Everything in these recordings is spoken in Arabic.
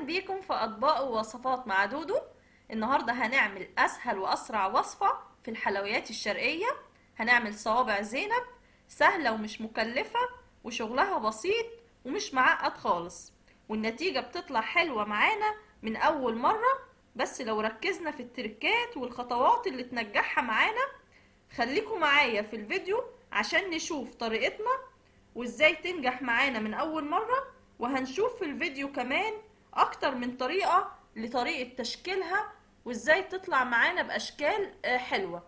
اهلا بيكم في اطباق ووصفات مع دودو. النهارده هنعمل اسهل واسرع وصفة في الحلويات الشرقية. هنعمل صوابع زينب، سهلة ومش مكلفة وشغلها بسيط ومش معقد خالص، والنتيجة بتطلع حلوة معانا من اول مرة. بس لو ركزنا في التركات والخطوات اللي تنجحها معانا. خليكم معايا في الفيديو عشان نشوف طريقتنا وازاي تنجح معانا من اول مرة. وهنشوف في الفيديو كمان اكتر من طريقة لطريقة تشكيلها وازاي تطلع معانا باشكال حلوة.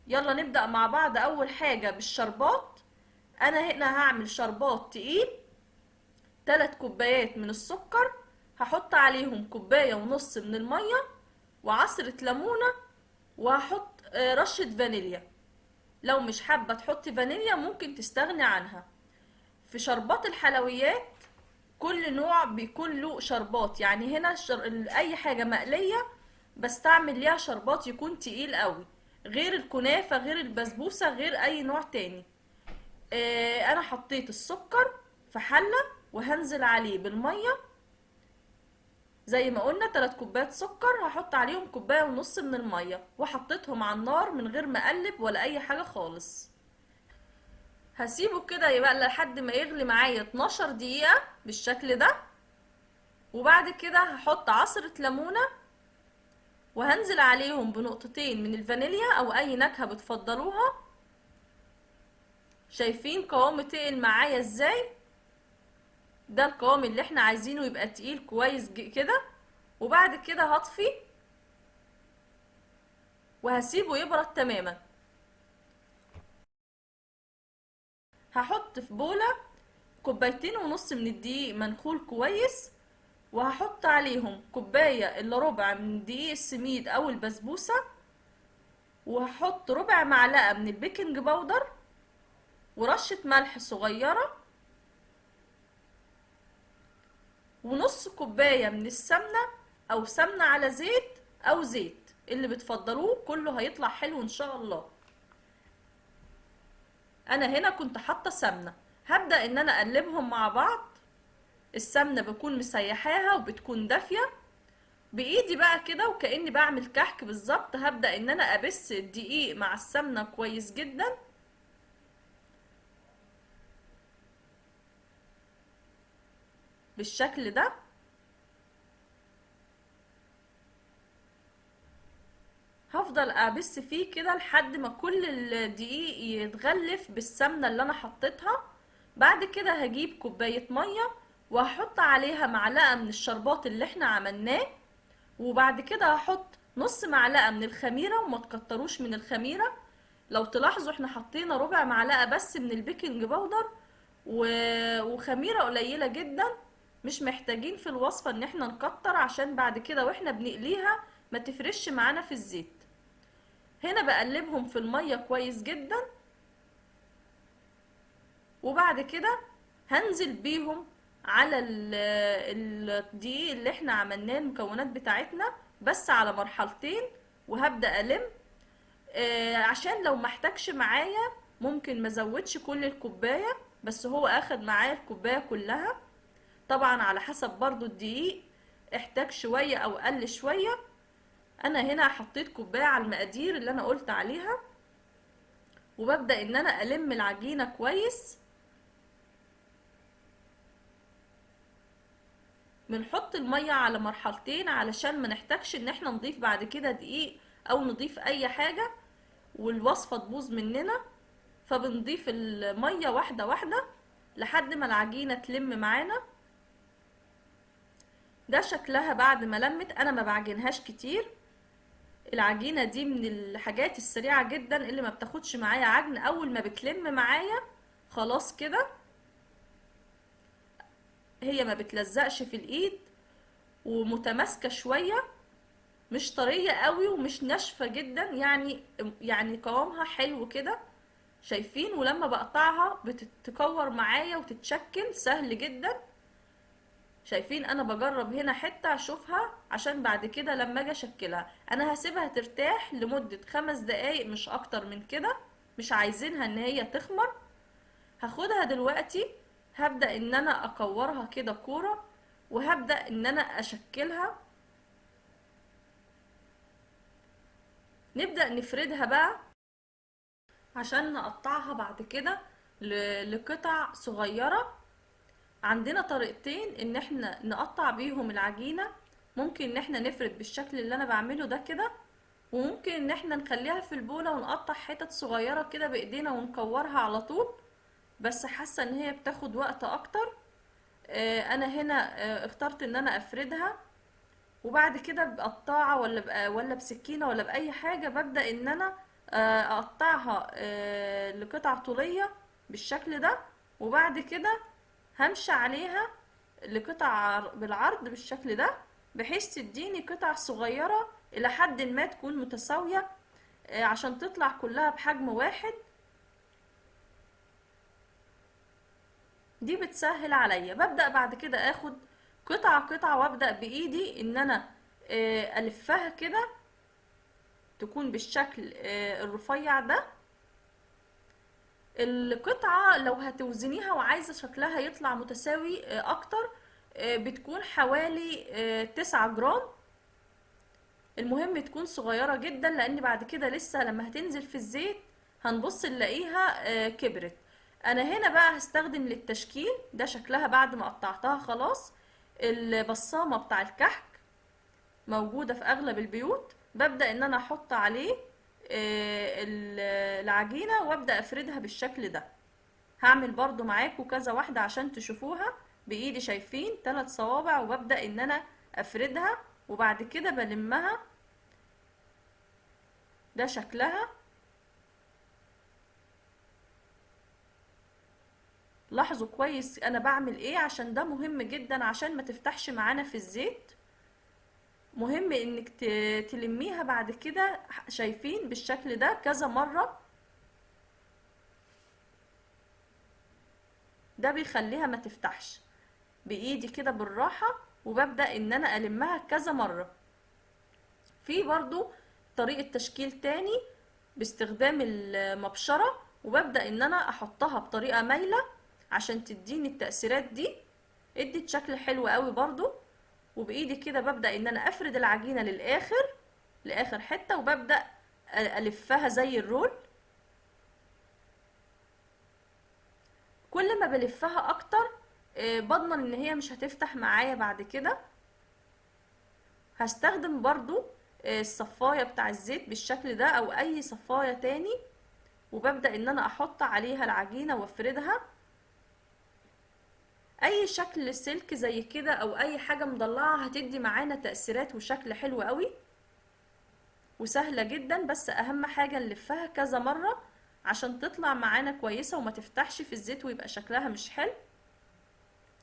يلا نبدأ مع بعض. اول حاجة بالشربات. انا هنا هعمل شربات تقيل. 3 كوبايات من السكر، هحط عليهم كوباية ونص من المية وعصرة ليمونة، وهحط رشة فانيليا. لو مش حابة تحطي فانيليا ممكن تستغني عنها. في شربات الحلويات كل نوع بيكون له شربات، يعني هنا اي حاجة مقلية بستعمل ليها شربات يكون تقيل قوي، غير الكنافة غير البسبوسة غير اي نوع تاني. انا حطيت السكر في حلة وهنزل عليه بالمية. زي ما قلنا 3 كوبايات سكر، هحط عليهم كوباية ونص من المية وحطيتهم على النار من غير ما اقلب ولا اي حاجة خالص. هسيبه كده يبقى لحد ما يغلي معايا 12 دقيقة بالشكل ده. وبعد كده هحط عصرة ليمونة وهنزل عليهم بنقطتين من الفانيليا او اي نكهة بتفضلوها. شايفين قوامه تقل معايا ازاي؟ ده القوام اللي احنا عايزينه، يبقى تقيل كويس كده. وبعد كده هطفي وهسيبه يبرد تماما. هحط في بولة كوبايتين ونص من الدقيق منخول كويس، وهحط عليهم كوباية الا ربع من دقيق السميد او البسبوسة، وهحط ربع معلقة من البيكنج باودر ورشة ملح صغيرة، ونص كوباية من السمنة او سمنة على زيت او زيت اللي بتفضلوه، كله هيطلع حلو ان شاء الله. انا هنا كنت حاطة سمنة. هبدأ ان انا اقلبهم مع بعض. السمنة بكون مسيحاها وبتكون دافية بايدي بقى كده وكأني بعمل كحك بالظبط. هبدأ ان انا ابس الدقيق مع السمنة كويس جدا بالشكل ده. هفضل ابس فيه كده لحد ما كل الدقيق يتغلف بالسمنة اللي انا حطيتها. بعد كده هجيب كوباية مية وهحط عليها معلقة من الشربات اللي احنا عملناه، وبعد كده هحط نص معلقة من الخميرة، وما تكتروش من الخميرة. لو تلاحظوا احنا حطينا ربع معلقة بس من البيكنج باودر وخميرة قليلة جدا. مش محتاجين في الوصفة ان احنا نكتر عشان بعد كده واحنا بنقليها ما تفرش معانا في الزيت. هنا بقلبهم في المية كويس جدا، وبعد كده هنزل بيهم على الدقيق اللي احنا عملناه المكونات بتاعتنا بس على مرحلتين، وهبدأ ألم. عشان لو محتاجش معايا ممكن مزودش كل الكوباية، بس هو اخد معايا الكوباية كلها. طبعا على حسب برضو الدقيق، احتاج شوية او قل شوية. انا هنا حطيت كوباية على المقادير اللي انا قلت عليها، وببدأ ان انا الم العجينة كويس. بنحط المية على مرحلتين علشان ما نحتاجش ان احنا نضيف بعد كده دقيق او نضيف اي حاجة والوصفة تبوظ مننا. فبنضيف المية واحدة واحدة لحد ما العجينة تلم معانا. ده شكلها بعد ما لمت. انا ما بعجنهاش كتير. العجينة دي من الحاجات السريعة جدا اللي ما بتاخدش معايا عجن. اول ما بتلم معايا خلاص كده هي ما بتلزقش في الايد ومتماسكة شوية، مش طرية قوي ومش ناشفة جدا، يعني قوامها حلو كده. شايفين؟ ولما بقطعها بتتكور معايا وتتشكل سهل جدا. شايفين؟ انا بجرب هنا حتة اشوفها عشان بعد كده لما اجي اشكلها. انا هسيبها ترتاح لمدة 5 دقايق مش اكتر من كده، مش عايزينها ان هي تخمر. هاخدها دلوقتي، هبدأ ان انا اكورها كده كورة وهبدأ ان انا اشكلها. نبدأ نفردها بقى عشان نقطعها بعد كده لقطع صغيرة. عندنا طريقتين ان احنا نقطع بيهم العجينة. ممكن ان احنا نفرد بالشكل اللي انا بعمله ده كده، وممكن ان احنا نخليها في البولة ونقطع حتت صغيرة كده بايدينا ونكورها على طول، بس حاسة ان هي بتاخد وقت اكتر. انا هنا اخترت ان انا افردها، وبعد كده بقطاعة ولا بسكينة ولا بأي حاجة ببدأ ان انا اقطعها لقطع طولية بالشكل ده، وبعد كده همشي عليها لقطع بالعرض بالشكل ده، بحيث تديني قطع صغيرة الى حد ما تكون متساوية عشان تطلع كلها بحجم واحد. دي بتسهل عليا. ببدأ بعد كده اخد قطعة قطعة وابدأ بايدي ان انا الفها كده تكون بالشكل الرفيع ده. القطعة لو هتوزنيها وعايزة شكلها يطلع متساوي اكتر بتكون حوالي 9 جرام. المهم تكون صغيرة جدا، لان بعد كده لسه لما هتنزل في الزيت هنبص نلاقيها كبرت. انا هنا بقى هستخدم للتشكيل ده شكلها بعد ما قطعتها خلاص. البصامة بتاع الكحك موجودة في اغلب البيوت، ببدأ ان انا احط عليه العجينة وابدأ افردها بالشكل ده. هعمل برضو معاكم كذا واحدة عشان تشوفوها بايدي. شايفين 3 صوابع، وببدأ ان انا افردها وبعد كده بلمها. ده شكلها. لاحظوا كويس انا بعمل ايه، عشان ده مهم جدا عشان ما تفتحش معانا في الزيت. مهم انك تلميها بعد كده. شايفين بالشكل ده كذا مرة، ده بيخليها ما تفتحش. بايدي كده بالراحة، وببدأ ان انا المها كذا مرة. في برضو طريقة تشكيل تاني باستخدام المبشرة، وببدأ ان انا احطها بطريقة مايلة عشان تديني التأثيرات دي. ادت شكل حلو قوي برضو. وبايدي كده ببدأ ان انا افرد العجينة لاخر حتة، وببدأ الفها زي الرول. كل ما بلفها اكتر بضمن ان هي مش هتفتح معايا بعد كده. هستخدم برضو الصفاية بتاع الزيت بالشكل ده او اي صفاية تاني، وببدأ ان انا احط عليها العجينة وافردها. اي شكل سلك زي كده او اي حاجة مضلعة هتدي معانا تأثيرات وشكل حلو قوي وسهلة جدا. بس اهم حاجة نلفها كذا مرة عشان تطلع معانا كويسة وما تفتحش في الزيت ويبقى شكلها مش حلو.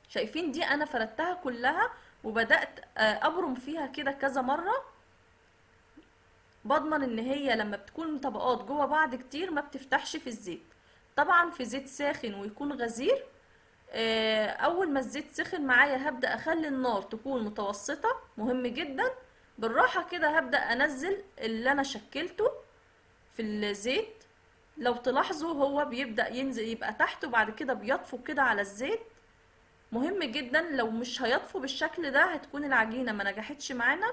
شايفين دي انا فردتها كلها وبدأت ابرم فيها كده كذا مرة. بضمن ان هي لما بتكون طبقات جوه بعض كتير ما بتفتحش في الزيت. طبعا في زيت ساخن ويكون غزير. اول ما الزيت سخن معايا هبدأ اخلي النار تكون متوسطة. مهم جدا. بالراحة كده هبدأ انزل اللي انا شكلته في الزيت. لو تلاحظوا هو بيبدأ ينزل يبقى تحت وبعد كده بيطفو كده على الزيت. مهم جدا. لو مش هيطفو بالشكل ده هتكون العجينة ما نجحتش معانا.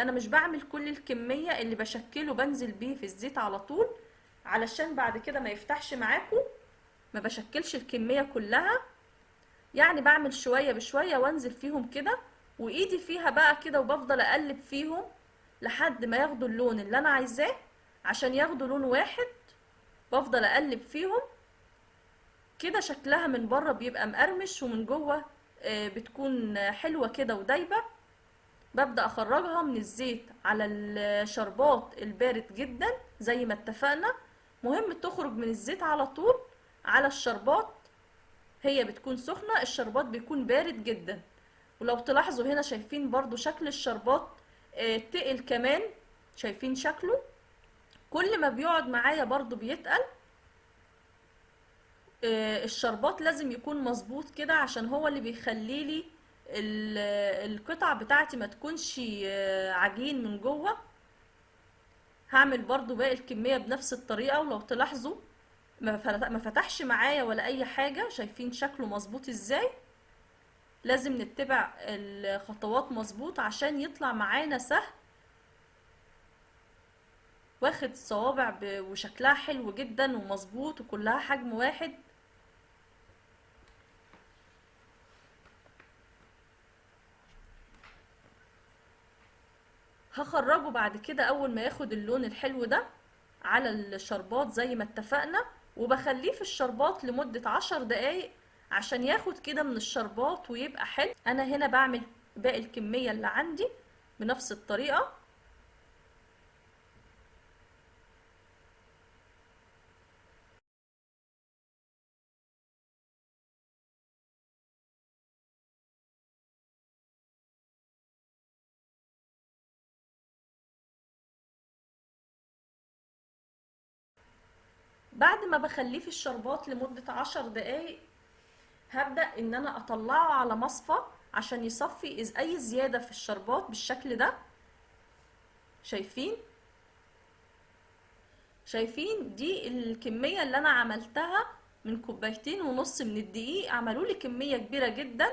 انا مش بعمل كل الكمية اللي بشكله بنزل بيه في الزيت على طول علشان بعد كده ما يفتحش معاكم. ما بشكلش الكمية كلها، يعني بعمل شوية بشوية وانزل فيهم كده وايدي فيها بقى كده، وبفضل اقلب فيهم لحد ما ياخدوا اللون اللي انا عايزاه. عشان ياخدوا لون واحد بفضل اقلب فيهم كده. شكلها من بره بيبقى مقرمش ومن جوه بتكون حلوة كده ودايبة. ببدأ اخرجها من الزيت على الشربات البارد جدا زي ما اتفقنا. مهم تخرج من الزيت على طول على الشربات. هي بتكون سخنة، الشربات بيكون بارد جدا. ولو تلاحظوا هنا شايفين برضو شكل الشربات تقل كمان. شايفين شكله كل ما بيقعد معايا برضو بيتقل. الشربات لازم يكون مظبوط كده عشان هو اللي بيخليلي القطع بتاعتي ما تكونش عجين من جوه. هعمل برضو باقي الكمية بنفس الطريقة. ولو تلاحظوا ما فتحش معايا ولا اي حاجة. شايفين شكله مظبوط ازاي؟ لازم نتبع الخطوات مظبوط عشان يطلع معانا سهل، واخد صوابع وشكلها حلو جدا ومظبوط وكلها حجم واحد. هخرجه بعد كده اول ما ياخد اللون الحلو ده على الشربات زي ما اتفقنا، وبخليه في الشربات لمدة 10 دقايق عشان ياخد كده من الشربات ويبقى حلو. انا هنا بعمل باقي الكمية اللي عندي بنفس الطريقة. بعد ما بخليه في الشربات لمدة 10 دقايق هبدأ ان انا اطلعه على مصفى عشان يصفي اي زيادة في الشربات بالشكل ده. شايفين؟ شايفين دي الكمية اللي انا عملتها من 2.5 كوب من الدقيق. عملوا لي كمية كبيرة جدا.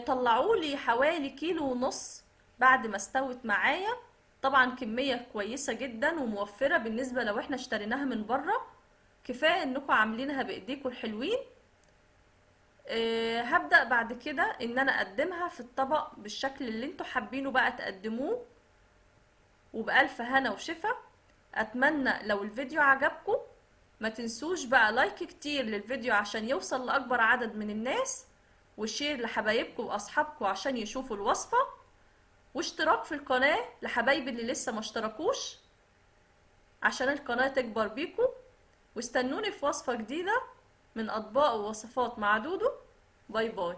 طلعوا لي حوالي 1.5 كيلو بعد ما استوت معايا. طبعا كمية كويسة جدا وموفرة بالنسبة لو احنا اشتريناها من بره. كفاية انكم عاملينها بايديكم الحلوين. هبدأ بعد كده ان انا اقدمها في الطبق بالشكل اللي انتوا حابينه بقى تقدموه، وبألف هنا وشفا. اتمنى لو الفيديو عجبكم ما تنسوش بقى لايك كتير للفيديو عشان يوصل لأكبر عدد من الناس، وشير لحبايبكم واصحابكم عشان يشوفوا الوصفة، واشتراك في القناة لحبايبي اللي لسه ما اشتركوش عشان القناة تكبر بيكم. واستنوني في وصفة جديدة من أطباق ووصفات مع دودو. باي باي.